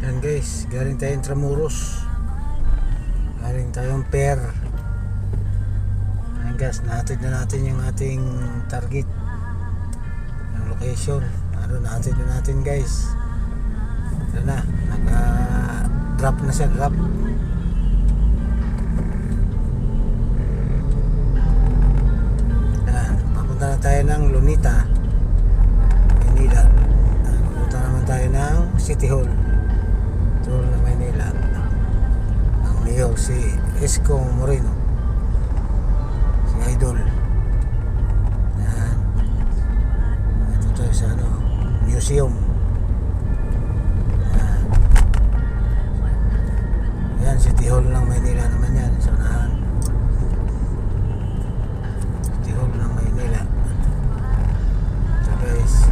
Yan guys, galing tayong Tramuros, galing tayong Per. Yan guys, nahatid na natin yung ating target, yung location. Nahatid na natin guys. Yan na, naka-drop na siya, drop. Yan, papunta na tayo ng Lunita, Maynila. Papunta naman tayo ng City Hall na Maynila. Ang mayor si Isko Moreno, si Idol. Yan, ito tayo sa museum. Yan, City Hall ng Maynila naman yan, sa unahan. City Hall ng Maynila. So guys,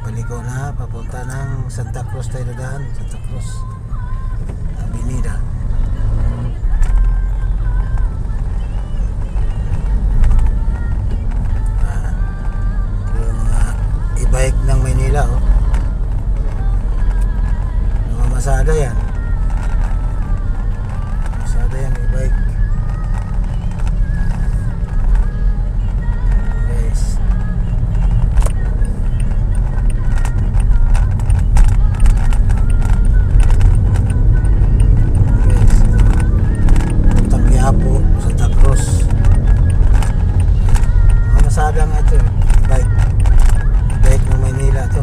paliko na, papunta ng Santa Cruz tayo dadaan. Santa Cruz Avenida. Yung mga e-bike ng Maynila, mga masada yan, masada yan e-bike. Santa Cruz, mga masada nga ito, bike ng Maynila to.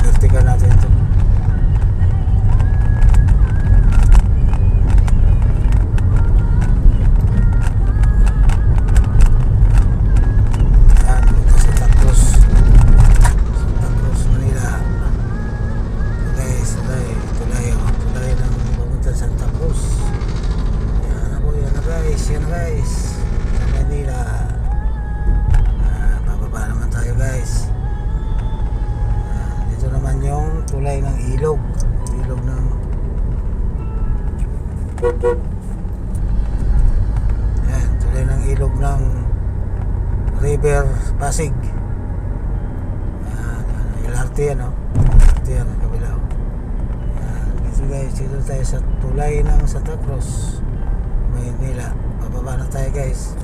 Vertical natin ito. Yan, ito Santa Cruz, Manila. Guys, tulay ng papunta Santa Cruz. Yan guys, sa Manila. Bababa naman tayo guys. Dito naman yung tulay ng ilog ng yan, tulay ng ilog ng River Pasig. LRT yan, LRT yan ang kabila. Dito guys, dito tayo sa tulay ng Santa Cruz, Maynila. Bababa na tayo guys.